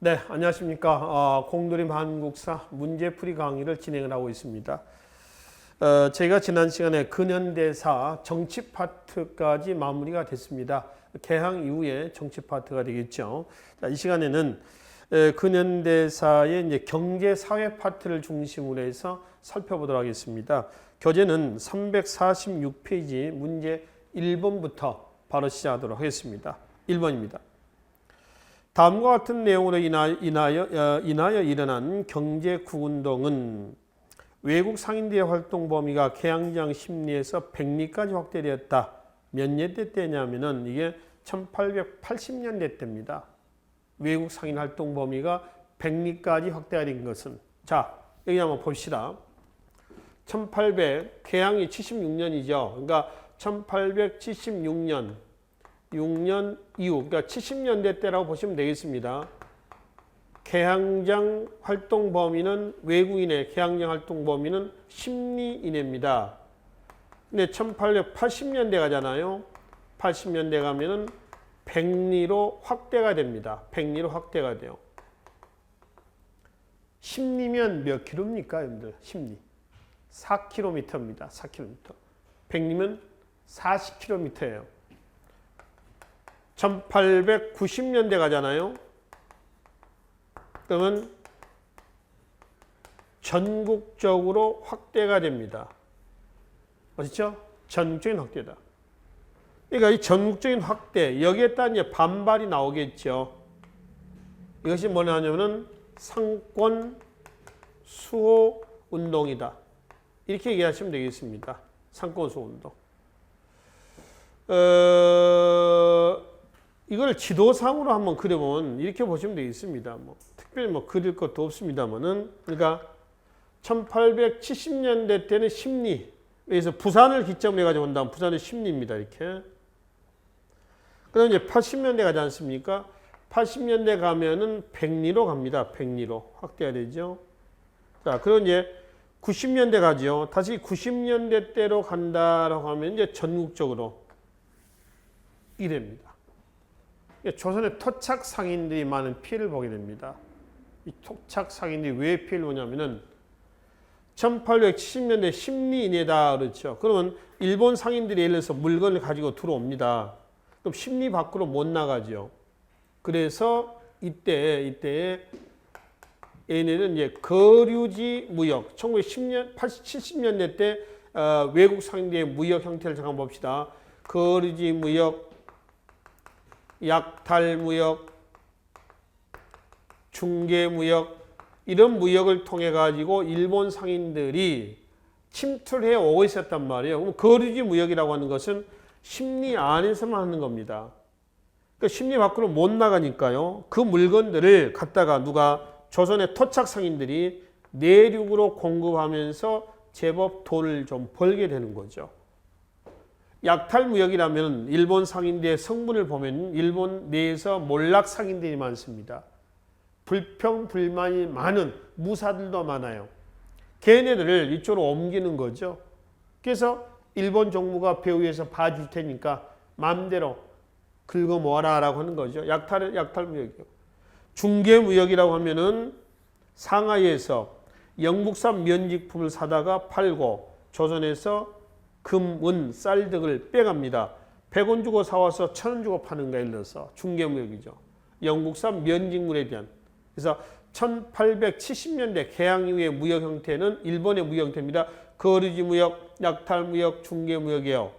네, 안녕하십니까. 공돌임 한국사 문제풀이 강의를 진행을 하고 있습니다. 제가 지난 시간에 근현대사 정치 파트까지 마무리가 됐습니다. 개항 이후에 정치 파트가 되겠죠. 자, 이 시간에는 근현대사의 이제 경제 사회 파트를 중심으로 해서 살펴보도록 하겠습니다. 교재는 346페이지 문제 1번부터 바로 시작하도록 하겠습니다. 1번입니다. 다음과 같은 내용으로 인하여 일어난 경제국운동은 외국 상인들의 활동 범위가 개항장 심리에서 백리까지 확대되었다. 몇 년대 때냐면은 이게 1880년대 때입니다. 외국 상인 활동 범위가 백리까지 확대가 된 것은, 자, 여기 한번 봅시다. 1800 개항이 76년이죠. 그러니까 1876년 6년 이후, 그러니까 70년대 때라고 보시면 되겠습니다. 개항장 활동 범위는 외국인의 개항장 활동 범위는 심리 이내입니다. 근데 1880년대 가잖아요. 80년대 가면은 백리로 확대가 됩니다. 백리로 확대가 돼요. 심리면 몇 킬로입니까, 여러분들? 심리 4km입니다. 4km. 백리면 40km예요. 1890년대 가잖아요. 그러면 전국적으로 확대가 됩니다. 아시죠? 전국적인 확대다. 그러니까 이 전국적인 확대, 여기에 따른 이제 반발이 나오겠죠. 이것이 뭐냐면은 상권 수호 운동이다. 이렇게 얘기하시면 되겠습니다. 상권 수호 운동. 이걸 지도상으로 한번 그려보면 이렇게 보시면 되겠습니다. 뭐 특별히 뭐 그릴 것도 없습니다만은, 그러니까 1870년대 때는 심리, 그래서 부산을 기점으로 해가지고 본다면 부산의 심리입니다. 이렇게. 그다음 이제 80년대 가지 않습니까? 80년대 가면은 백리로 갑니다. 백리로 확대가 되죠. 자, 그럼 이제 90년대 가죠. 다시 90년대 때로 간다라고 하면 이제 전국적으로 이랍니다. 조선의 토착 상인들이 많은 피해를 보게 됩니다. 이 토착 상인들이 왜 피해를 보냐면은 1870년대 심리인해다 그렇죠. 그러면 일본 상인들이 예를 들어서 물건을 가지고 들어옵니다. 그럼 심리 밖으로 못 나가죠. 그래서 이때 얘네는 이제 거류지 무역, 1970년대 때 외국 상인들의 무역 형태를 잠깐 봅시다. 거류지 무역, 약탈무역, 중개무역, 이런 무역을 통해 가지고 일본 상인들이 침투를 해 오고 있었단 말이에요. 그럼 거류지 무역이라고 하는 것은 심리 안에서만 하는 겁니다. 그러니까 심리 밖으로 못 나가니까요. 그 물건들을 갖다가 누가 조선의 토착 상인들이 내륙으로 공급하면서 제법 돈을 좀 벌게 되는 거죠. 약탈무역이라면 일본 상인들의 성분을 보면 일본 내에서 몰락 상인들이 많습니다. 불평, 불만이 많은 무사들도 많아요. 걔네들을 이쪽으로 옮기는 거죠. 그래서 일본 정부가 배후에서 봐줄 테니까 마음대로 긁어 모아라 라고 하는 거죠. 약탈무역이요. 중개무역이라고 하면은 상하이에서 영국산 면직품을 사다가 팔고 조선에서 금, 은, 쌀 등을 빼갑니다. 100원 주고 사와서 1000원 주고 파는 거에 일러서 중개무역이죠. 영국산 면직물에 대한. 그래서 1870년대 개항 이후의 무역 형태는 일본의 무역 형태입니다. 거류지 무역, 약탈무역, 중개무역이에요.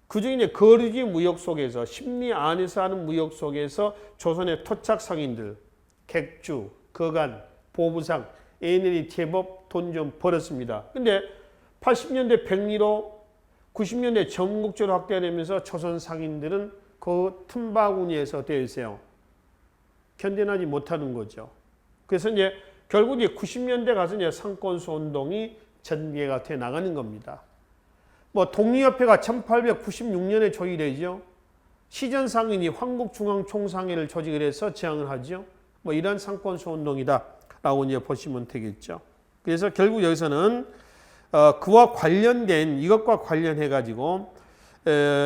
그중에 이제 거류지 무역 속에서 심리 안에서 하는 무역 속에서 조선의 토착 상인들, 객주, 거간, 보부상, 얘네들이 제법 돈 좀 벌었습니다. 근데 80년대 백리로 90년대 전국적으로 확대되면서 조선 상인들은 그 틈바구니에서 되어 있어요. 견뎌내지 못하는 거죠. 그래서 이제 결국 이제 90년대 가서 이제 상권수 운동이 전개가 돼 나가는 겁니다. 뭐 독립협회가 1896년에 조직되죠. 시전 상인이 황국중앙총상회를 조직을 해서 제안을 하죠. 뭐 이런 상권수 운동이다라고 이제 보시면 되겠죠. 그래서 결국 여기서는 그와 관련된 이것과 관련해 가지고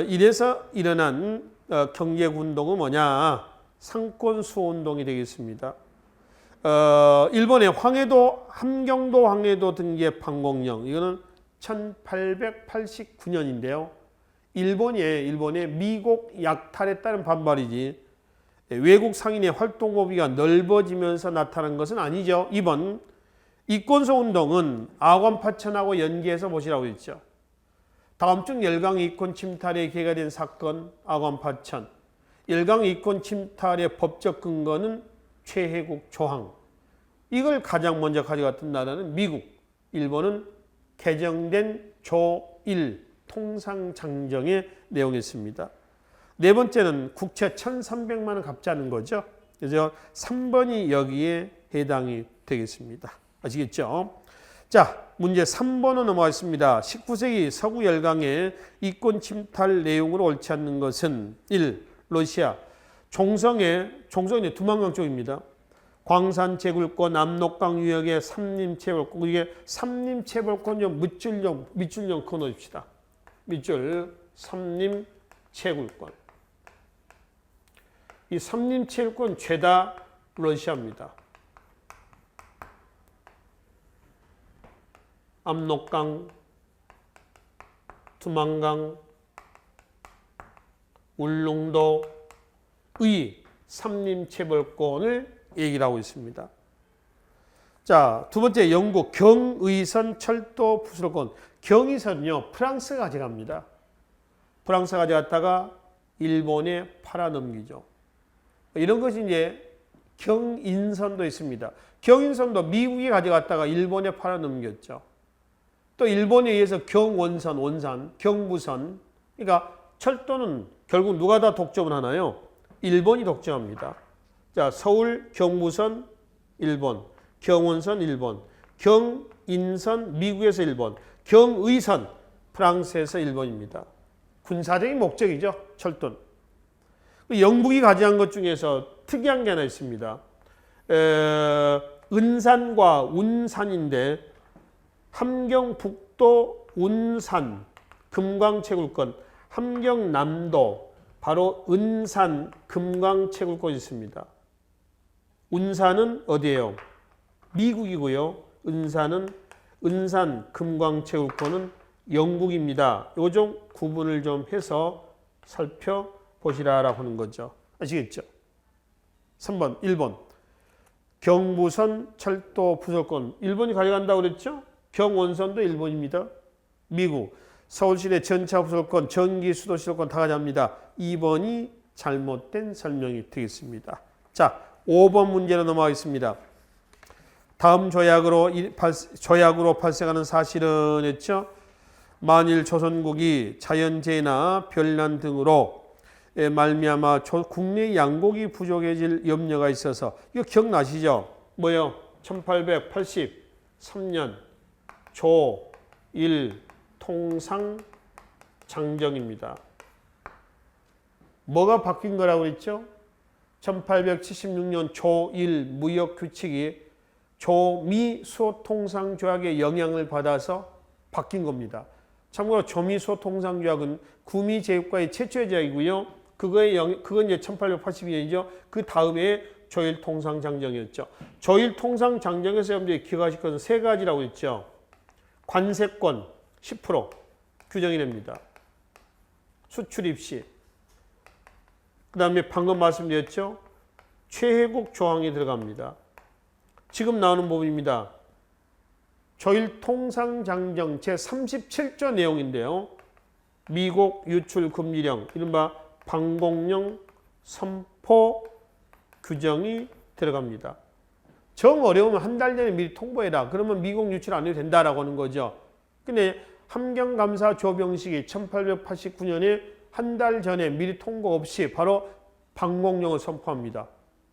이래서 일어난 경제운동은 뭐냐? 상권수호운동이 되겠습니다. 일본의 함경도 황해도 등재 방공령, 이거는 1889년인데요. 일본의 미국 약탈에 따른 반발이지 외국 상인의 활동 범위가 넓어지면서 나타난 것은 아니죠. 2번, 이권소 운동은 아관 파천하고 연계해서 보시라고 했죠. 다음중 열강 이권 침탈에 계기가 된 사건 아관 파천. 열강 이권 침탈의 법적 근거는 최혜국 조항. 이걸 가장 먼저 가져갔던 나라는 미국. 일본은 개정된 조1 통상장정의 내용이었습니다. 네 번째는 국채 1,300만 원 갚자는 거죠. 그래서 3번이 여기에 해당이 되겠습니다. 아시겠죠? 자, 문제 3번으로 넘어가겠습니다. 19세기 서구 열강의 이권 침탈 내용으로 옳지 않는 것은 1. 러시아 종성의 두만강 쪽입니다. 광산 채굴권, 압록강 유역의 삼림 채굴권, 이게 삼림 채굴권 좀 밑줄 좀 그어놓읍시다. 밑줄 삼림 채굴권. 이 삼림 채굴권 죄다 러시아입니다. 압록강, 두만강, 울릉도의 삼림 채굴권을 얘기를 하고 있습니다. 자, 두 번째 영국 경의선 철도 부술권. 경의선은요, 프랑스가 가져갑니다. 프랑스가 가져갔다가 일본에 팔아넘기죠. 이런 것이 이제 경인선도 있습니다. 경인선도 미국이 가져갔다가 일본에 팔아넘겼죠. 또 일본에 의해서 경원선, 경부선. 그러니까 철도는 결국 누가 다 독점을 하나요? 일본이 독점합니다. 자, 서울 경부선 일본, 경원선 일본, 경인선 미국에서 일본, 경의선 프랑스에서 일본입니다. 군사적인 목적이죠, 철도는. 영국이 가져간 것 중에서 특이한 게 하나 있습니다. 은산과 운산인데 함경북도 운산 금광채굴권, 함경남도 바로 은산 금광채굴권이 있습니다. 운산은 어디예요? 미국이고요. 은산 금광채굴권은 영국입니다. 요 좀 구분을 좀 해서 살펴보시라라고 하는 거죠. 아시겠죠? 3번, 1번. 경부선 철도 부설권. 일본이 가져간다고 그랬죠? 경원선도 일본입니다. 미국. 서울시내 전차 부설권, 전기 수도 시설권 다 가져갑니다. 2번이 잘못된 설명이 되겠습니다. 자, 5번 문제로 넘어가겠습니다. 다음 조약으로 발생하는 사실은 했죠. 만일 조선국이 자연재해나 별난 등으로 말미암아 국내 양곡이 부족해질 염려가 있어서 이거 기억나시죠? 뭐요? 1883년 조1 통상장정입니다. 뭐가 바뀐 거라고 했죠? 1876년 조1 무역규칙이 조미소통상조약의 영향을 받아서 바뀐 겁니다. 참고로 조미소통상조약은 구미제국과의 최초의 조약이고요. 그건 이제 1882년이죠. 그 다음에 조일통상장정이었죠. 조일통상장정에서 여러분들이 기억하실 것은 세 가지라고 했죠. 관세권 10% 규정이 됩니다. 수출 입시. 그 다음에 방금 말씀드렸죠. 최혜국 조항이 들어갑니다. 지금 나오는 부분입니다. 조일통상장정 제37조 내용인데요. 미국 유출 금지령, 이른바 방공령 선포 규정이 들어갑니다. 정 어려우면 한 달 전에 미리 통보해라. 그러면 미국 유출 안 해도 된다라고 하는 거죠. 근데 함경감사 조병식이 1889년에 한 달 전에 미리 통보 없이 바로 방공령을 선포합니다.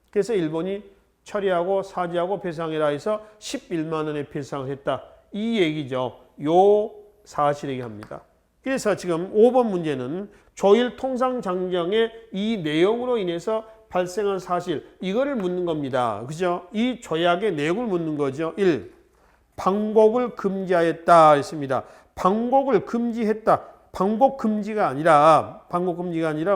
그래서 일본이 처리하고 사죄하고 배상해라 해서 11만 원의 배상을 했다. 이 얘기죠. 요 사실 얘기합니다. 그래서 지금 5번 문제는 조일통상장정의 이 내용으로 인해서 발생한 사실, 이거를 묻는 겁니다. 그죠? 이 조약의 내용을 묻는 거죠. 1. 방곡을 금지하였다 했습니다. 방곡을 금지했다. 방곡 금지가 아니라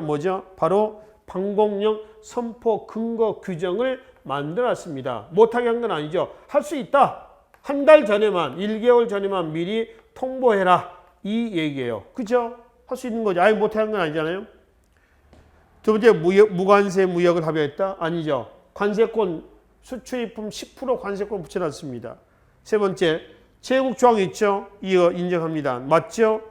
뭐죠? 바로 방법령 선포 근거 규정을 만들었습니다. 못하게 한 건 아니죠. 할 수 있다. 한 달 전에만 1개월 전에만 미리 통보해라. 이 얘기예요. 그죠? 할 수 있는 거죠. 아예 못하게 한 건 아니잖아요. 두 번째 무관세 무역을 합의했다? 아니죠. 관세권 수출입품 10% 관세권 붙여놨습니다. 세 번째 제국 조항 있죠. 이거 인정합니다. 맞죠?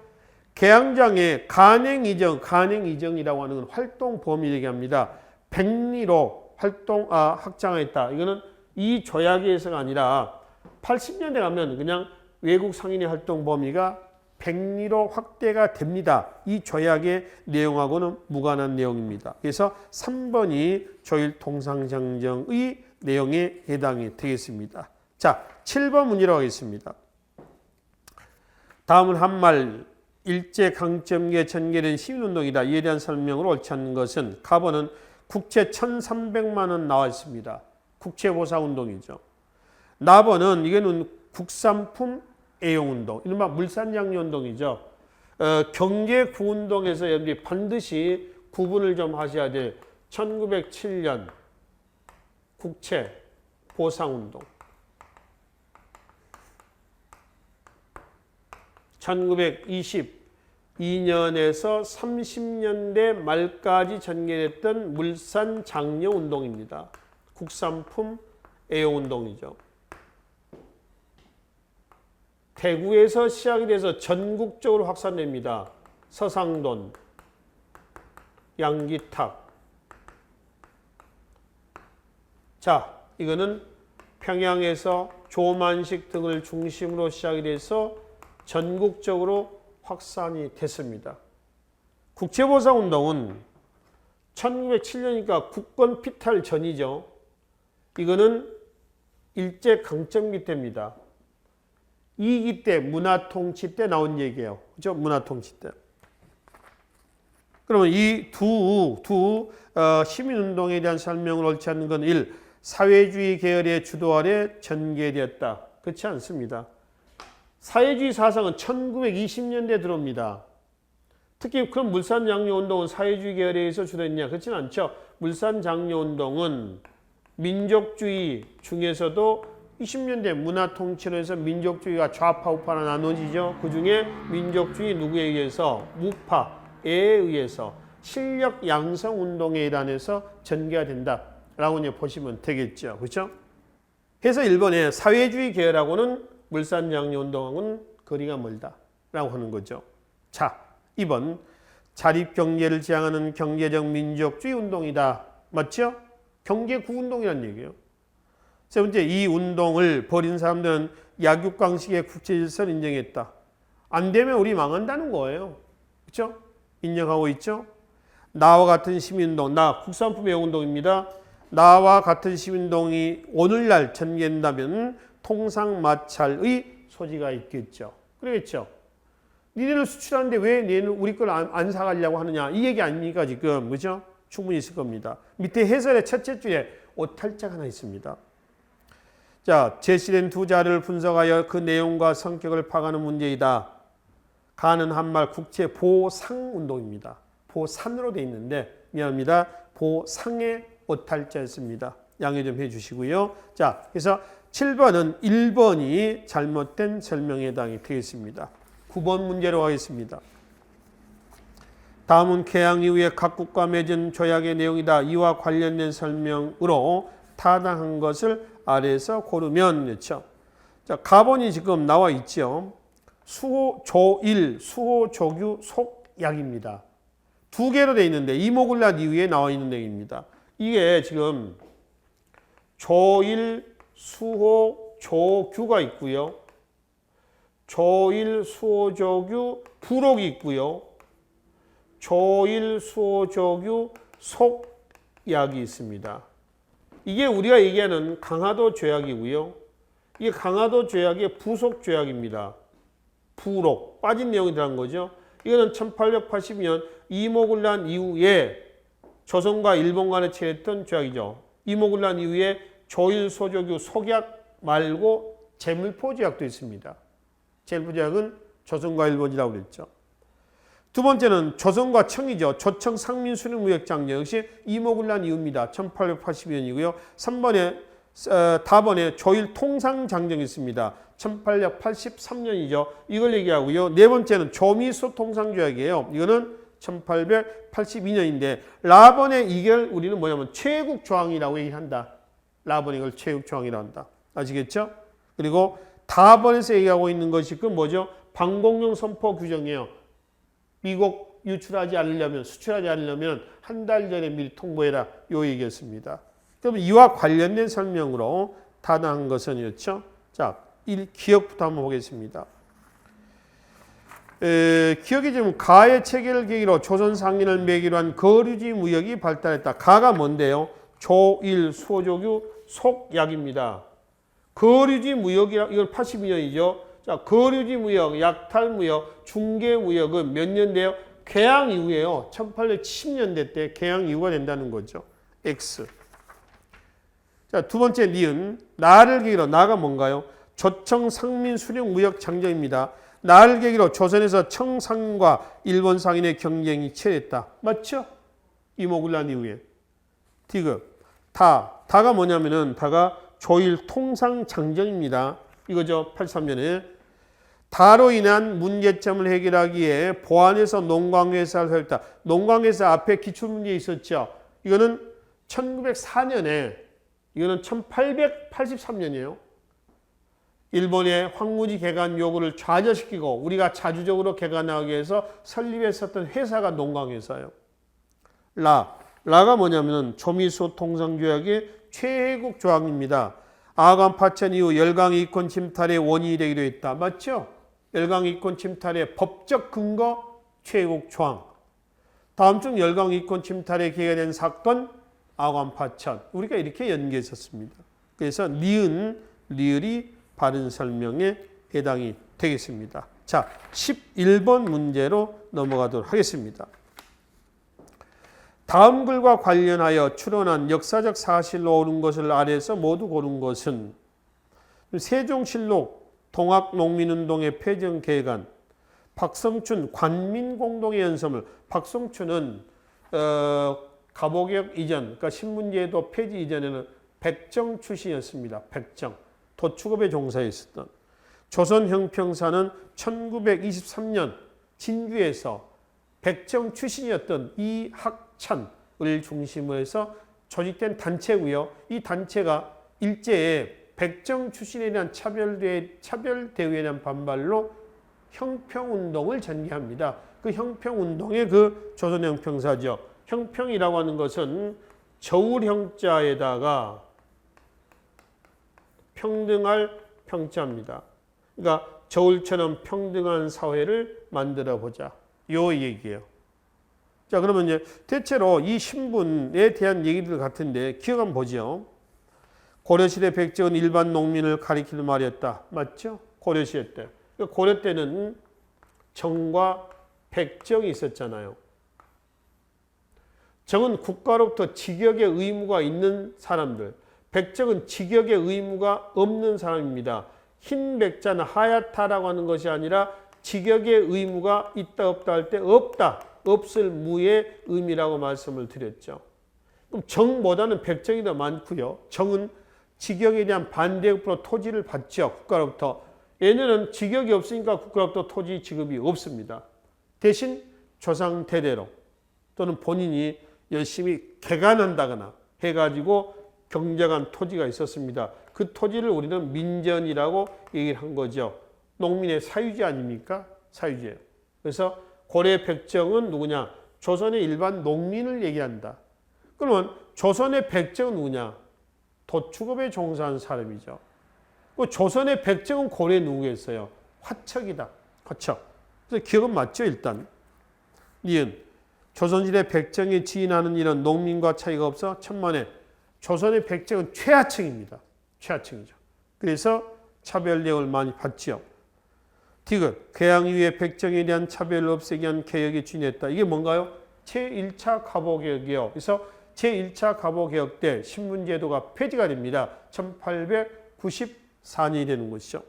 계양장의 간행이정이라고 하는 건 활동 범위 얘기합니다. 백리로 확장했다. 이거는 이 조약에 의해서가 아니라 80년대 가면 그냥 외국 상인의 활동 범위가 백리로 확대가 됩니다. 이 조약의 내용하고는 무관한 내용입니다. 그래서 3번이 조일 통상정정의 내용에 해당이 되겠습니다. 자, 7번 문제로 하겠습니다. 다음은 한말 일제강점기에 전개된 시민운동이다. 이에 대한 설명으로 옳지 않는 것은 가번은 국채 1,300만 원 나와 있습니다. 국채보상운동이죠. 나번은 이거는 국산품 애용운동, 이른바 물산장려운동이죠. 경제구운동에서 여러분들이 반드시 구분을 좀 하셔야 될 1907년 국채보상운동, 1922년에서 30년대 말까지 전개됐던 물산장려운동입니다. 국산품 애용운동이죠. 대구에서 시작이 돼서 전국적으로 확산됩니다. 서상돈, 양기탁. 자, 이거는 평양에서 조만식 등을 중심으로 시작이 돼서 전국적으로 확산이 됐습니다. 국채보상운동은 1907년이니까 국권 피탈 전이죠. 이거는 일제강점기 때입니다. 2기 때, 문화통치 때 나온 얘기예요. 그죠? 문화통치 때. 그러면 이 두 시민운동에 대한 설명을 옳지 않는 건 1. 사회주의 계열의 주도 아래 전개되었다. 그렇지 않습니다. 사회주의 사상은 1920년대에 들어옵니다. 특히 그럼 물산장려운동은 사회주의 계열에 의해서 주도했냐? 그렇지는 않죠. 물산장려운동은 민족주의 중에서도 20년대 문화통치로 해서 민족주의가 좌파, 우파로 나눠지죠. 그 중에 민족주의 누구에 의해서? 우파에 의해서 실력 양성 운동에 일환해서 전개가 된다라고 이제 보시면 되겠죠. 그렇죠? 그래서 1번에 사회주의 계열하고는 물산장려운동하고는 거리가 멀다라고 하는 거죠. 자, 2번 자립경제를 지향하는 경제적 민족주의 운동이다. 맞죠? 경제구운동이라는 얘기예요. 세 번째, 이 운동을 벌인 사람들은 약육강식의 국제질서를 인정했다. 안 되면 우리 망한다는 거예요. 그렇죠? 인정하고 있죠? 나와 같은 시민운동, 나 국산품 애용운동입니다. 나와 같은 시민운동이 오늘날 전개된다면 통상마찰의 소지가 있겠죠. 그러겠죠? 니네는 수출하는데 왜 니네는 우리 걸 안 사가려고 하느냐. 이 얘기 아닙니까 지금. 그죠? 충분히 있을 겁니다. 밑에 해설의 첫째 줄에 오탈자가 하나 있습니다. 자, 제시된 두 자료를 분석하여 그 내용과 성격을 파악하는 문제이다. 가는 한말 국채 보상운동입니다. 보산으로 되어 있는데 미안합니다. 보상의 오탈자였습니다. 양해 좀 해주시고요. 자, 그래서 7번은 1번이 잘못된 설명에 해당이 되겠습니다. 9번 문제로 하겠습니다. 다음은 개항 이후에 각국과 맺은 조약의 내용이다. 이와 관련된 설명으로 타당한 것을 아래에서 고르면 그렇죠. 자, 가본이 지금 나와 있죠. 수호 조일, 수호 조규 속약입니다. 두 개로 되어 있는데 이모굴란 이후에 나와 있는 내용입니다. 이게 지금 조일, 수호, 조규가 있고요. 조일, 수호, 조규 부록이 있고요. 조일, 수호, 조규 속약이 있습니다. 이게 우리가 얘기하는 강화도 조약이고요. 이게 강화도 조약의 부속 조약입니다. 부록, 빠진 내용이 들어간 거죠. 이거는 1880년 이모굴란 이후에 조선과 일본 간에 체했던 조약이죠. 이모굴란 이후에 조일, 소조규 속약 말고 제물포 조약도 있습니다. 제물포 조약은 조선과 일본이라고 그랬죠. 두 번째는 조선과 청이죠. 조청 상민 수령 무역 장정 역시 이모군란 이후입니다. 1882년이고요. 3번에 다번에 조일 통상 장정이 있습니다. 1883년이죠. 이걸 얘기하고요. 네 번째는 조미소 통상조약이에요. 이거는 1882년인데 라번의 이걸 우리는 뭐냐면 최국 조항이라고 얘기한다. 라번이 이걸 최국 조항이라고 한다. 아시겠죠? 그리고 다번에서 얘기하고 있는 것이 그 뭐죠? 방공용 선포 규정이에요. 미국 유출하지 않으려면 수출하지 않으려면 한 달 전에 미리 통보해라. 요 얘기였습니다. 그럼 이와 관련된 설명으로 타당한 것은 이렇죠. 자, 기억부터 한번 보겠습니다. 기억이 지금 가의 체계를 계기로 조선 상인을 매기로 한 거류지 무역이 발달했다. 가가 뭔데요? 조일 수호조규 속약입니다. 거류지 무역이라 이걸 82년이죠. 자, 거류지 무역, 약탈 무역, 중개 무역은 몇 년대요? 개항 이후에요. 1870년대 때 개항 이후가 된다는 거죠. X. 자, 두 번째 니은 나를 계기로 나가 뭔가요? 조청 상민 수령 무역 장정입니다. 나를 계기로 조선에서 청상과 일본 상인의 경쟁이 치열했다. 맞죠? 이모군란 이후에. 디귿. 다가 뭐냐면은 다가 조일 통상 장정입니다. 이거죠. 83년에. 다로 인한 문제점을 해결하기에 보안에서 농광회사를 세웠다. 농광회사 앞에 기출문제 있었죠. 이거는 1904년에 이거는 1883년이에요. 일본의 황무지 개간 요구를 좌절시키고 우리가 자주적으로 개간하기 위해서 설립했었던 회사가 농광회사예요. 라가 뭐냐면 조미소 통상조약의 최애국 조항입니다. 아간 파천 이후 열강 이권 침탈의 원인이 되기도 했다. 맞죠? 열강 이권 침탈의 법적 근거 최애국 조항. 다음 중 열강 이권 침탈에 계기가 된 사건 아간 파천. 우리가 이렇게 연계했었습니다. 그래서 리을이 바른 설명에 해당이 되겠습니다. 자, 11번 문제로 넘어가도록 하겠습니다. 다음 글과 관련하여 추론한 역사적 사실로 옳은 것을 아래에서 모두 고른 것은 세종실록 동학농민운동의 폐정개간 박성춘 관민공동의 연설을 박성춘은 갑오개혁 이전 그러니까 신문제도 폐지 이전에는 백정 출신이었습니다. 백정 도축업에 종사했었던 조선형평사는 1923년 진주에서 백정 출신이었던 이학찬을 중심으로 해서 조직된 단체고요. 이 단체가 일제에 백정 출신에 대한 차별대우에 대한 반발로 형평운동을 전개합니다. 그 형평운동의 그 조선형평사죠. 형평이라고 하는 것은 저울형자에다가 평등할 평자입니다. 그러니까 저울처럼 평등한 사회를 만들어 보자. 요 얘기예요. 자, 그러면 이제 대체로 이 신분에 대한 얘기들 같은데 기억 한번 보죠. 고려시대 백정은 일반 농민을 가리키는 말이었다. 맞죠? 고려시대 때. 고려 때는 정과 백정이 있었잖아요. 정은 국가로부터 직역의 의무가 있는 사람들. 백정은 직역의 의무가 없는 사람입니다. 흰 백자는 하얗다라고 하는 것이 아니라 직역의 의무가 있다 없다 할 때 없다. 없을 무의 의미라고 말씀을 드렸죠. 그럼 정보다는 백정이 더 많고요. 정은 직역에 대한 반대급으로 토지를 받죠. 국가로부터. 얘네는 직역이 없으니까 국가로부터 토지 지급이 없습니다. 대신 조상 대대로 또는 본인이 열심히 개간한다거나 해가지고 경작한 토지가 있었습니다. 그 토지를 우리는 민전이라고 얘기를 한 거죠. 농민의 사유지 아닙니까? 사유지예요. 그래서 고려 백정은 누구냐? 조선의 일반 농민을 얘기한다. 그러면 조선의 백정은 누구냐? 도축업에 종사한 사람이죠. 조선의 백정은 고려에 누구겠어요? 화척이다. 화척. 그래서 기억은 맞죠, 일단. 니은. 조선시대 백정에 지인하는 이런 농민과 차이가 없어 천만에 조선의 백정은 최하층입니다. 최하층이죠. 그래서 차별 대우를 많이 받지요. 디귿. 개항 이후에 백정에 대한 차별을 없애기 위한 개혁에 주인했다. 이게 뭔가요? 제1차 갑오개혁이요. 그래서 제1차 갑오개혁 때 신분제도가 폐지가 됩니다. 1894년이 되는 것이죠.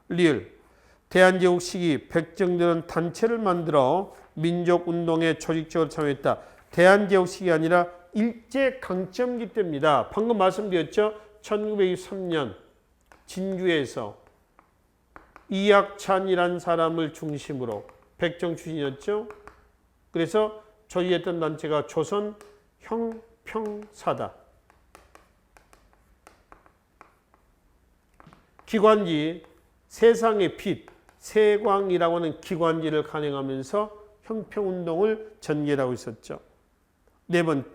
리을. 대한제국 시기 백정들은 단체를 만들어 민족운동에 조직적으로 참여했다. 대한제국 시기 아니라 일제강점기 때입니다. 방금 말씀드렸죠. 1923년 진주에서 이학찬이라는 사람을 중심으로 백정 출신이었죠. 그래서 조직했던 단체가 조선 형평사다. 기관지 세상의 빛, 세광이라고 하는 기관지를 간행하면서 형평운동을 전개하고 있었죠.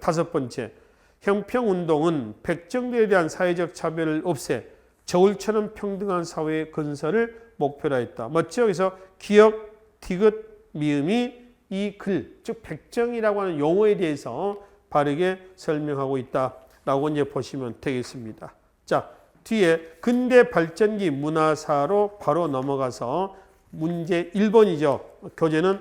다섯 번째, 형평운동은 백정들에 대한 사회적 차별을 없애 저울처럼 평등한 사회의 건설을 목표로 했다. 맞죠? 그래서 기역, 디귿, 미음이 이 글, 즉 백정이라고 하는 용어에 대해서 바르게 설명하고 있다라고 이제 보시면 되겠습니다. 자, 뒤에 근대 발전기 문화사로 바로 넘어가서 문제 1번이죠. 교재는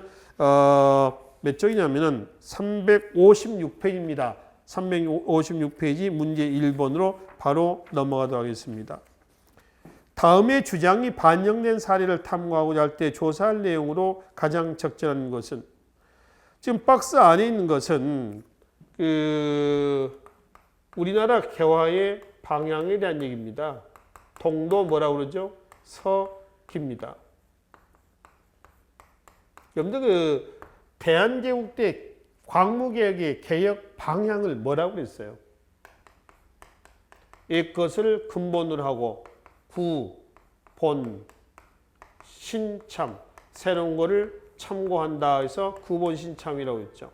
몇 쪽이냐면은 356페이지입니다. 356페이지 문제 1번으로 바로 넘어가도록 하겠습니다. 다음의 주장이 반영된 사례를 탐구하고자 할 때 조사할 내용으로 가장 적절한 것은, 지금 박스 안에 있는 것은 우리나라 개화의 방향에 대한 얘기입니다. 동도 뭐라고 그러죠? 서기입니다. 여러분들 대한제국 때 광무개혁의 개혁 방향을 뭐라고 그랬어요? 이것을 근본으로 하고 구, 본, 신참, 새로운 거를 참고한다 해서 구본 신참이라고 했죠.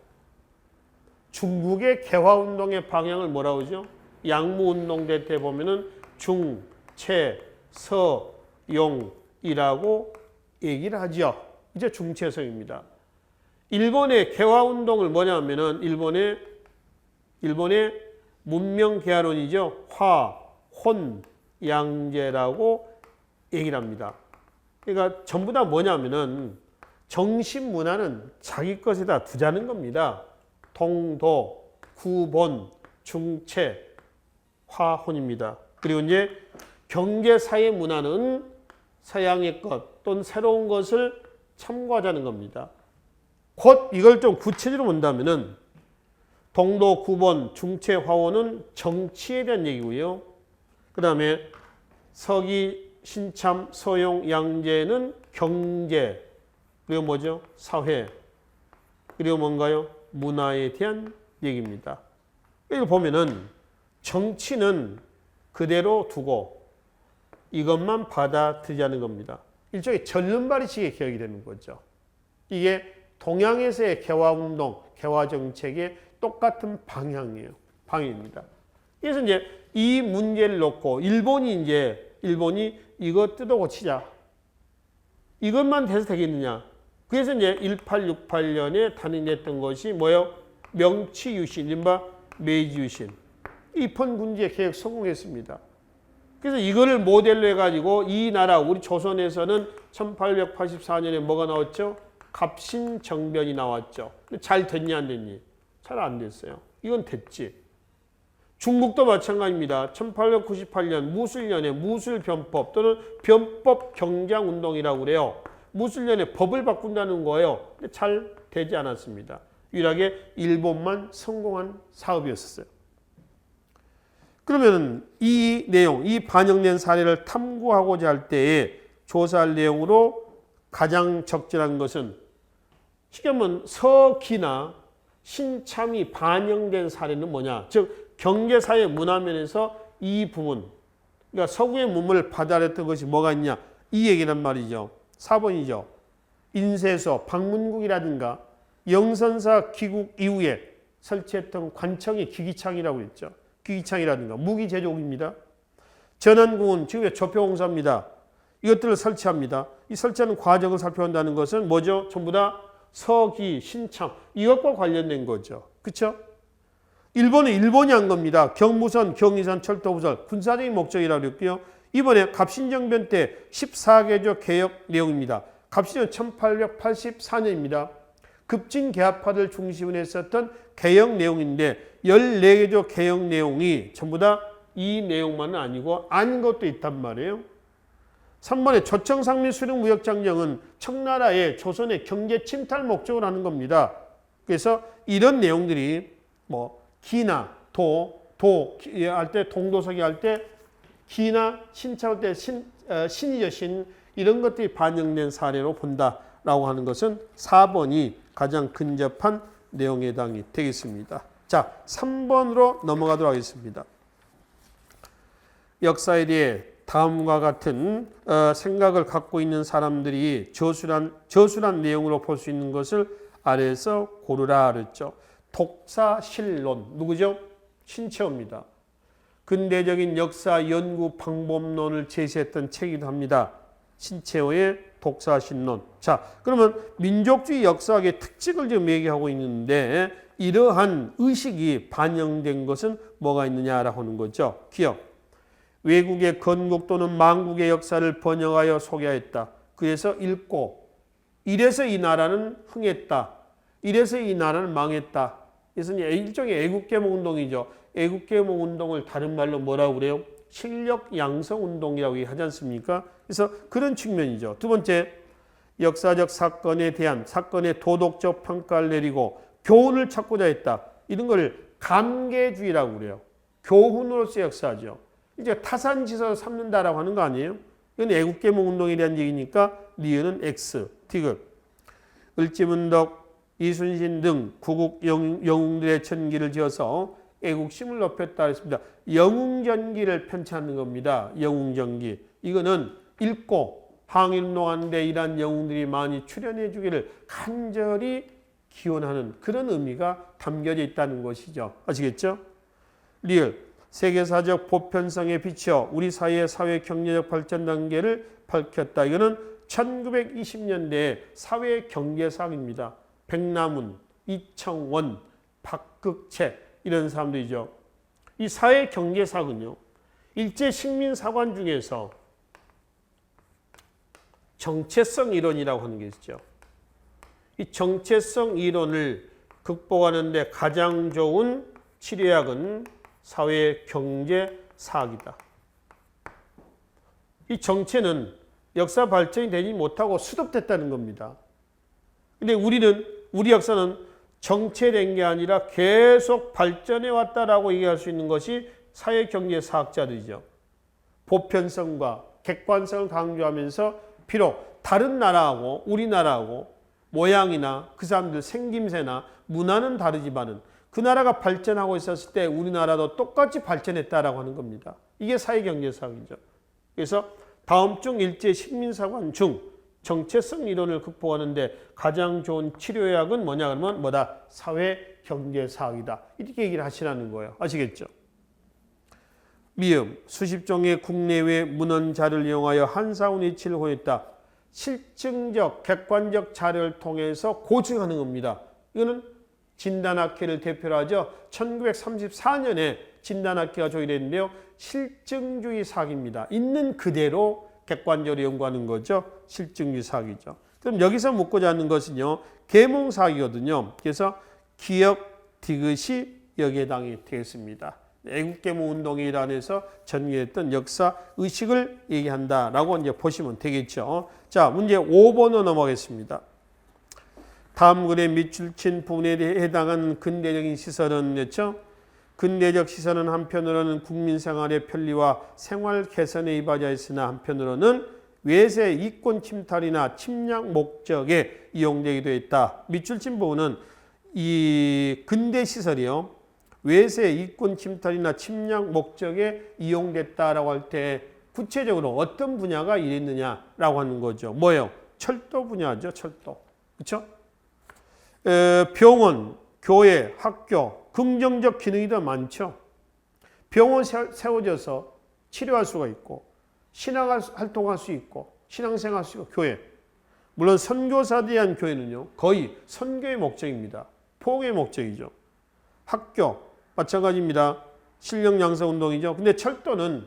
중국의 개화운동의 방향을 뭐라고 하죠? 양무운동 때 보면은 중, 채, 서, 용이라고 얘기를 하죠. 이제 중채성입니다. 일본의 개화운동을 뭐냐면은 일본의 문명 개화론이죠. 화, 혼, 양제라고 얘기를 합니다. 그러니까 전부 다 뭐냐면은 정신 문화는 자기 것에다 두자는 겁니다. 동도, 구본, 중채, 화혼입니다. 그리고 이제 경제 사회 문화는 서양의 것 또는 새로운 것을 참고하자는 겁니다. 곧 이걸 좀 구체적으로 본다면은 동도, 구본, 중채, 화원은 정치에 대한 얘기고요. 그 다음에 서기, 신참, 서용, 양제는 경제, 그리고 뭐죠? 사회, 그리고 뭔가요? 문화에 대한 얘기입니다. 이걸 보면은 정치는 그대로 두고 이것만 받아들이자는 겁니다. 일종의 절름발이식의 개혁이 되는 거죠. 이게 동양에서의 개화운동, 개화정책의 똑같은 방향이에요. 방향입니다. 그래서 이제 이 문제를 놓고 일본이 이거 뜯어 고치자. 이것만 돼서 되겠느냐. 그래서 이제 1868년에 단행됐던 것이 뭐예요? 명치유신, 이른바 메이지유신. 입헌군주의 개혁 성공했습니다. 그래서 이거를 모델로 해가지고 이 나라, 우리 조선에서는 1884년에 뭐가 나왔죠? 갑신정변이 나왔죠. 잘 됐냐 안 됐니? 잘 안 됐어요. 이건 됐지. 중국도 마찬가지입니다. 1898년 무술년에 무술변법 또는 변법 경장운동이라고 그래요. 무술년에 법을 바꾼다는 거예요. 근데 잘 되지 않았습니다. 유일하게 일본만 성공한 사업이었어요. 그러면 이 내용, 이 반영된 사례를 탐구하고자 할 때에 조사할 내용으로 가장 적절한 것은 쉽게 하면 서기나 신참이 반영된 사례는 뭐냐? 즉 경제사회 문화면에서 이 부분, 그러니까 서구의 문물을 받아들였던 것이 뭐가 있냐? 이 얘기란 말이죠. 4번이죠. 인쇄소, 방문국이라든가 영선사 귀국 이후에 설치했던 관청이 기기창이라고 했죠. 기기창이라든가 무기 제조업입니다. 전환궁은 지금의 조표공사입니다. 이것들을 설치합니다. 이 설치하는 과정을 살펴본다는 것은 뭐죠? 전부 다 서기, 신참 이것과 관련된 거죠. 그렇죠? 일본은 일본이 한 겁니다. 경무선, 경의선, 철도부설 군사적인 목적이라고 했고요. 이번에 갑신정변 때 14개조 개혁 내용입니다. 갑신은 1884년입니다. 급진개합파를 중심으로 했었던 개혁 내용인데 14개조 개혁 내용이 전부 다 이 내용만은 아니고 아닌 것도 있단 말이에요. 3번에 조청상민 수령 무역장령은 청나라의 조선의 경제 침탈 목적을 하는 겁니다. 그래서 이런 내용들이 뭐 기나 할 때 동도서기 할 때 기나 신차할 때 신이죠 신 이런 것들이 반영된 사례로 본다라고 하는 것은 4번이 가장 근접한 내용에 해당이 되겠습니다. 자, 3번으로 넘어가도록 하겠습니다. 역사에 대해 다음과 같은 생각을 갖고 있는 사람들이 저술한 내용으로 볼 수 있는 것을 아래에서 고르라 그랬죠. 독사실론 누구죠? 신채호입니다. 근대적인 역사 연구 방법론을 제시했던 책이기도 합니다. 신채호의 독사실론. 자, 그러면 민족주의 역사학의 특징을 지금 얘기하고 있는데 이러한 의식이 반영된 것은 뭐가 있느냐라고 하는 거죠. 기억. 외국의 건국 또는 망국의 역사를 번역하여 소개하였다. 그래서 읽고 이래서 이 나라는 흥했다. 이래서 이 나라는 망했다. 그래서 일종의 애국개몽운동이죠. 애국개몽운동을 다른 말로 뭐라고 그래요? 실력 양성운동이라고 하지 않습니까? 그래서 그런 측면이죠. 두 번째, 역사적 사건에 대한 사건의 도덕적 평가를 내리고 교훈을 찾고자 했다. 이런 걸 감개주의라고 그래요. 교훈으로서 역사죠. 이제 타산지서를 삼는다라고 하는 거 아니에요? 이건 애국개몽운동에 대한 얘기니까 리을은 X, 디귿. 을지문덕, 이순신 등 구국 영웅들의 전기를 지어서 애국심을 높였다 했습니다. 영웅전기를 편찬하는 겁니다. 영웅전기. 이거는 읽고 항일운동하는데 이러한 영웅들이 많이 출연해 주기를 간절히 기원하는 그런 의미가 담겨져 있다는 것이죠. 아시겠죠? 리을. 세계사적 보편성에 비추어 우리 사회의 사회 경제적 발전 단계를 밝혔다. 이거는 1920년대의 사회 경제사학입니다. 백남훈, 이청원, 박극채 이런 사람들이죠. 이 사회 경제사학은요. 일제 식민사관 중에서 정체성 이론이라고 하는 게 있죠. 이 정체성 이론을 극복하는 데 가장 좋은 치료약은 사회 경제 사학이다. 이 정체는 역사 발전이 되지 못하고 수습됐다는 겁니다. 근데 우리 역사는 정체된 게 아니라 계속 발전해 왔다라고 얘기할 수 있는 것이 사회 경제 사학자들이죠. 보편성과 객관성을 강조하면서 비록 다른 나라하고 우리나라하고 모양이나 그 사람들 생김새나 문화는 다르지만은 그 나라가 발전하고 있었을 때 우리나라도 똑같이 발전했다라고 하는 겁니다. 이게 사회경제사학이죠. 그래서 다음 중 일제 식민사관 중 정체성 이론을 극복하는데 가장 좋은 치료약은 뭐냐 그러면 뭐다? 사회경제사학이다. 이렇게 얘기를 하시라는 거예요. 아시겠죠? 미음, 수십 종의 국내외 문헌자를 이용하여 한사훈 이치를 호했다. 실증적, 객관적 자료를 통해서 고증하는 겁니다. 이거는 진단학회를 대표로 하죠. 1934년에 진단학회가 조율했는데요. 실증주의 사학입니다. 있는 그대로 객관적으로 연구하는 거죠. 실증주의 사학이죠. 그럼 여기서 묻고자 하는 것은요. 계몽사학이거든요. 그래서 기억, 디귿이 여기에 해당이 되겠습니다. 애국계몽운동의 일환에서 전개했던 역사 의식을 얘기한다라고 이제 보시면 되겠죠. 자, 문제 5번으로 넘어가겠습니다. 다음 글의 밑줄 친 부분에 해당하는 근대적인 시설은 그렇죠? 근대적 시설은 한편으로는 국민 생활의 편리와 생활 개선에 이바지하였으나 한편으로는 외세 이권 침탈이나 침략 목적에 이용되기도 했다. 밑줄 친 부분은 이 근대 시설이요. 외세 이권 침탈이나 침략 목적에 이용됐다라고 할 때 구체적으로 어떤 분야가 이랬느냐라고 하는 거죠. 뭐예요? 철도 분야죠. 철도. 그렇죠? 병원, 교회, 학교, 긍정적 기능이 더 많죠. 병원 세워져서 치료할 수가 있고 신앙 활동할 수 있고 신앙생활 할 수 있고 교회. 물론 선교사들에 대한 교회는요. 거의 선교의 목적입니다. 포옹의 목적이죠. 학교 마찬가지입니다. 실력 양성 운동이죠. 근데 철도는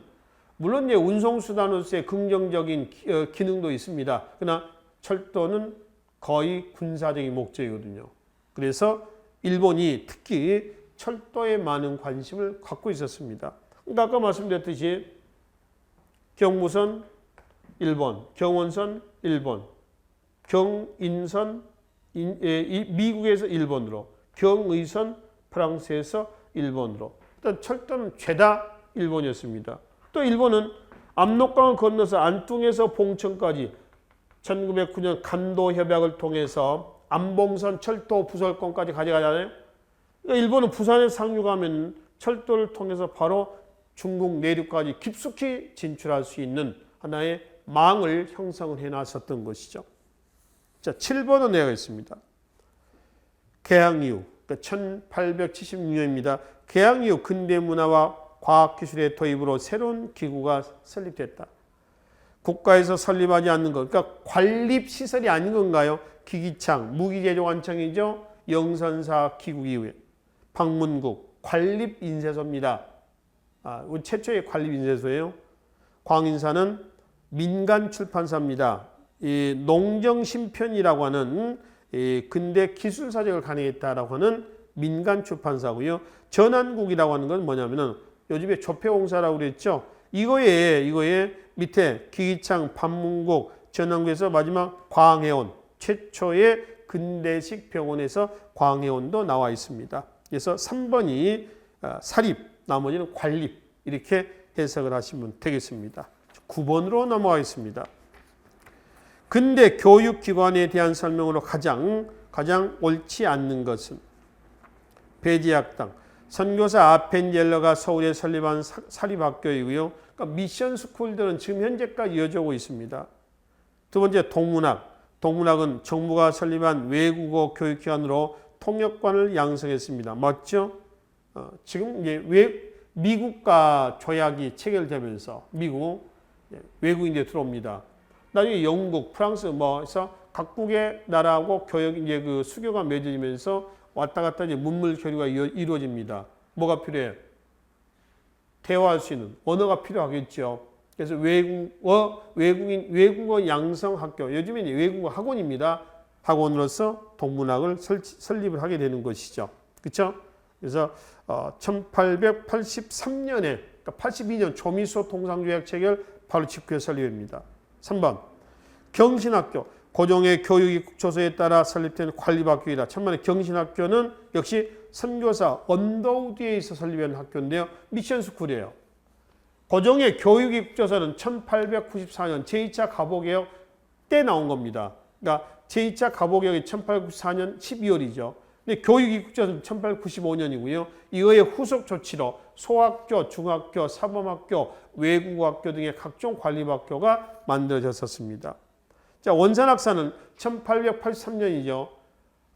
물론 이제 운송수단으로서의 긍정적인 기능도 있습니다. 그러나 철도는 거의 군사적인 목적이거든요. 그래서 일본이 특히 철도에 많은 관심을 갖고 있었습니다. 그러니까 아까 말씀드렸듯이 경부선, 일본, 경원선 일본, 경인선 미국에서 일본으로, 경의선 프랑스에서 일본으로. 일단 철도는 죄다 일본이었습니다. 또 일본은 압록강을 건너서 안뚱에서 봉천까지 1909년 간도 협약을 통해서 안봉선 철도 부설권까지 가져가잖아요. 그러니까 일본은 부산에 상륙하면 철도를 통해서 바로 중국 내륙까지 깊숙이 진출할 수 있는 하나의 망을 형성을 해놨었던 것이죠. 자, 7번은 내가 있습니다. 개항 이후, 그러니까 1876년입니다. 개항 이후 근대 문화와 과학기술의 도입으로 새로운 기구가 설립됐다. 국가에서 설립하지 않는 것, 그러니까 관립시설이 아닌 건가요? 기기창, 무기제조관청이죠. 영선사 기국 이후에 방문국, 관립인쇄소입니다. 최초의 관립인쇄소예요. 광인사는 민간 출판사입니다. 이 농정신편이라고 하는 이 근대 기술사적을 간행했다라고 하는 민간 출판사고요. 전한국이라고 하는 건 뭐냐면은 요즘에 조폐공사라고 그랬죠. 이거에 밑에 기기창, 판문국, 전한국에서 마지막 광해원, 최초의 근대식 병원에서 광해원도 나와 있습니다. 그래서 3번이 사립, 나머지는 관립 이렇게 해석을 하시면 되겠습니다. 9번으로 넘어가겠습니다. 근대 교육기관에 대한 설명으로 가장 옳지 않는 것은 배제학당, 선교사 아펜젤러가 서울에 설립한 사립학교이고요. 그러니까 미션 스쿨들은 지금 현재까지 이어지고 있습니다. 두 번째 동문학은 정부가 설립한 외국어 교육기관으로 통역관을 양성했습니다. 맞죠? 지금 이제 미국과 조약이 체결되면서 미국 외국인들이 들어옵니다. 나중에 영국, 프랑스 해서 각국의 나라하고 교역 이제 그 수교가 맺어지면서 왔다 갔다 이제 문물 교류가 이루어집니다. 뭐가 필요해? 대화할 수 있는 언어가 필요하겠죠. 그래서 외국어 양성 학교, 요즘에 이제 외국어 학원입니다. 학원으로서 동문학을 설립을 하게 되는 것이죠. 그렇죠? 그래서 1883년에 그러니까 82년 조미소 통상조약 체결 바로 직후에 설립입니다. 3번 경신학교, 고종의 교육입국조서에 따라 설립된 관립학교이다. 천만에 경신학교는 역시 선교사 언더우드에 설립한 학교인데요. 미션스쿨이에요. 고종의 교육입국조서는 1894년 제2차 갑오개혁 때 나온 겁니다. 그러니까 제2차 갑오개혁이 1894년 12월이죠. 근데 교육입국조서는 1895년이고요. 이거의 후속 조치로 소학교, 중학교, 사범학교, 외국어학교 등의 각종 관립학교가 만들어졌었습니다. 자, 원산학사는 1883년이죠.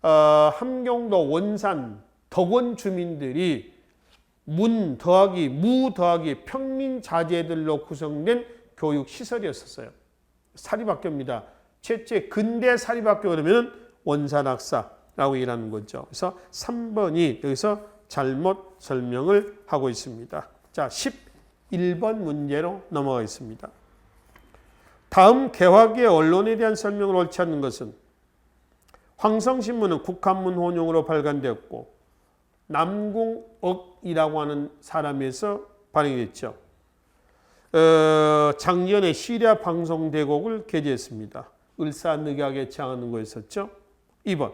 함경도 원산 덕원 주민들이 문 더하기 무 더하기 평민자제들로 구성된 교육시설이었었어요. 사립학교입니다. 최초의 근대 사립학교 그러면 원산학사라고 얘기하는 거죠. 그래서 3번이 여기서 잘못 설명을 하고 있습니다. 자, 11번 문제로 넘어가겠습니다. 다음 개화기의 언론에 대한 설명을 옳지 않는 것은 황성신문은 국한문 혼용으로 발간되었고 남궁억이라고 하는 사람에서 발행됐죠. 작년에 시리아 방송대곡을 게재했습니다. 을사늑약에 창하는 거였었죠. 2번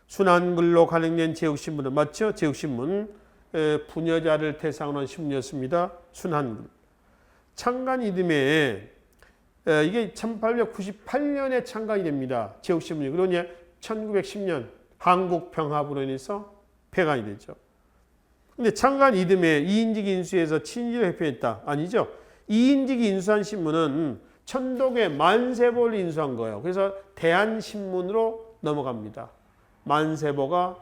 순한글로 간행된 제국신문은 맞죠? 제국신문 부녀자를 대상으로 한 신문이었습니다. 순한글. 창간 이듬해에 이게 1898년에 창간이 됩니다. 제국신문이. 그러니 1910년 한국평합으로 인해서 폐간이 되죠. 근데 창간 이듬해 이인직이 인수해서 친일을 회피했다. 아니죠. 이인직이 인수한 신문은 천독의 만세보를 인수한 거예요. 그래서 대한신문으로 넘어갑니다. 만세보가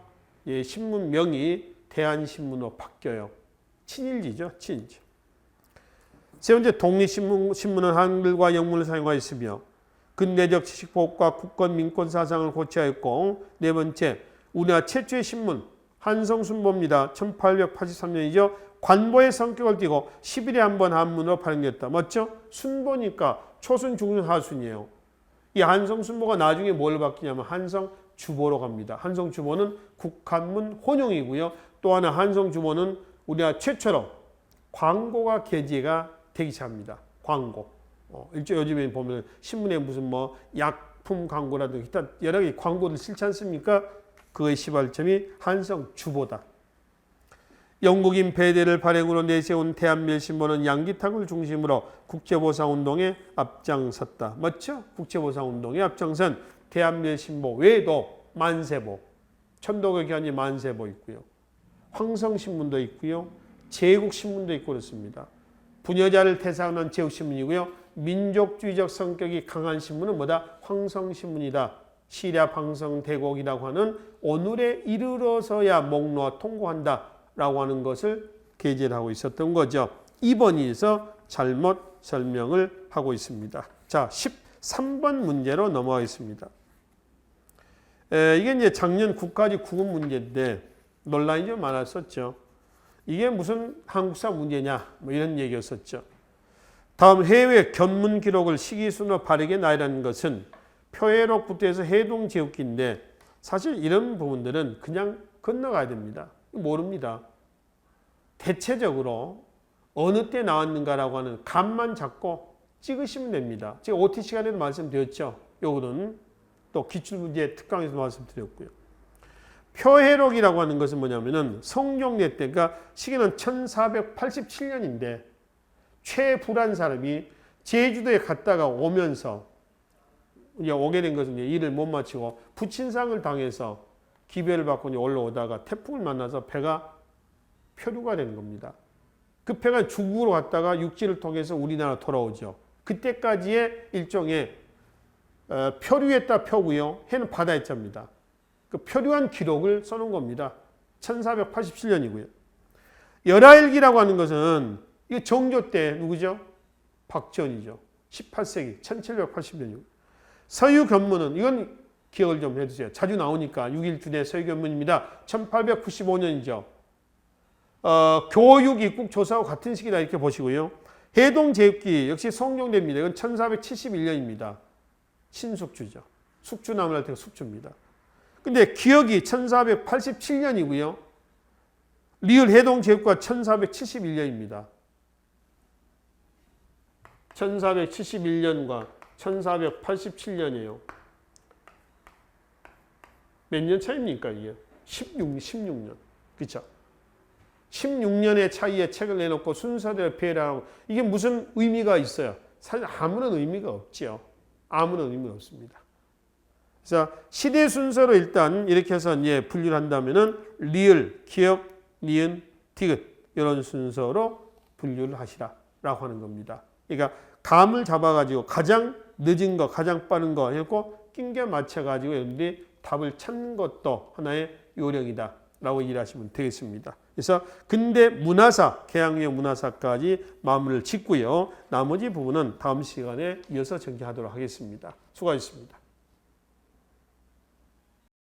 신문명이 대한신문으로 바뀌어요. 친일지죠. 친일지. 세 번째 독립신문은 한글과 영문을 사용하였으며 근대적 지식보급과 국권 민권 사상을 고취하였고 네 번째 우리나라 최초의 신문 한성순보입니다. 1883년이죠. 관보의 성격을 띠고 10일에 한 번 한문으로 발행됐다. 맞죠? 순보니까 초순, 중순, 하순이에요. 이 한성순보가 나중에 뭘 바뀌냐면 한성주보로 갑니다. 한성주보는 국한문 혼용이고요. 또 하나 한성주보는 우리나라 최초로 광고가 게재가 되기 시작합니다. 광고. 일조 요즘에 보면 신문에 무슨 뭐 약품 광고라든가 기타 여러 가지 광고를 싫지 않습니까? 그의 시발점이 한성 주보다. 영국인 배대를 발행으로 내세운 대한밀신보는 양기탁을 중심으로 국제보상운동에 앞장섰다. 맞죠? 국제보상운동에 앞장선 대한밀신보 외에도 만세보, 천도교 교환이 만세보 있고요. 황성신문도 있고요. 제국신문도 있고 그렇습니다. 부녀자를 대상한 제국신문이고요. 민족주의적 성격이 강한 신문은 뭐다? 황성신문이다. 시랴 방성대곡이라고 하는 오늘에 이르러서야 목놓아 통고한다 라고 하는 것을 게재를 하고 있었던 거죠. 2번에서 잘못 설명을 하고 있습니다. 자, 13번 문제로 넘어가겠습니다. 이게 이제 작년 국가직 국어 문제인데 논란이 좀 많았었죠. 이게 무슨 한국사 문제냐 뭐 이런 얘기였었죠. 다음 해외 견문 기록을 시기순으로 바르게 나열하는 것은 표해록부터 해서 해동제국기인데 사실 이런 부분들은 그냥 건너가야 됩니다. 모릅니다. 대체적으로 어느 때 나왔는가라고 하는 감만 잡고 찍으시면 됩니다. 제가 OT 시간에도 말씀드렸죠. 요거는 또 기출문제 특강에서 말씀드렸고요. 표해록이라고 하는 것은 뭐냐면은 성종대 때, 그러니까 시기는 1487년인데 최불안 사람이 제주도에 갔다가 오면서 이제 오게 된 것은 일을 못 마치고 부친상을 당해서 기별을 받고 올라오다가 태풍을 만나서 배가 표류가 된 겁니다. 그 배가 중국으로 갔다가 육지를 통해서 우리나라 돌아오죠. 그때까지의 일종의 표류했다 표고요. 해는 바다에 짭니다. 그 표류한 기록을 써놓은 겁니다. 1487년이고요. 열하일기라고 하는 것은 이게 정조 때 누구죠? 박지원이죠. 18세기 1780년이고. 서유견문은 이건 기억을 좀 해주세요. 자주 나오니까 6.1주내 서유견문입니다. 1895년이죠. 교육 입국 조사와 같은 시기다 이렇게 보시고요. 해동제국기 역시 성종대입니다. 이건 1471년입니다. 신숙주죠. 숙주나무랄 때가 숙주입니다. 근데 기억이 1487년이고요. 리을 해동제국과 1471년입니다. 1471년과 1487년이에요. 몇 년 차입니까 이게? 16년. 그렇죠? 16년의 차이에 책을 내놓고 순서대로 배열하고 이게 무슨 의미가 있어요? 사실 아무런 의미가 없죠. 아무런 의미가 없습니다. 그래서 시대 순서로 일단 이렇게 해서 이제 분류를 한다면은 리을, 기억, 니은, 디귿 이런 순서로 분류를 하시라라고 하는 겁니다. 그러니까 감을 잡아가지고 가장 늦은 거, 가장 빠른 거 해고 낑겨 맞춰가지고 여러분들이 답을 찾는 것도 하나의 요령이다라고 이해하시면 되겠습니다. 그래서 근대 문화사, 개항력 문화사까지 마무리를 짓고요. 나머지 부분은 다음 시간에 이어서 전개하도록 하겠습니다. 수고하셨습니다.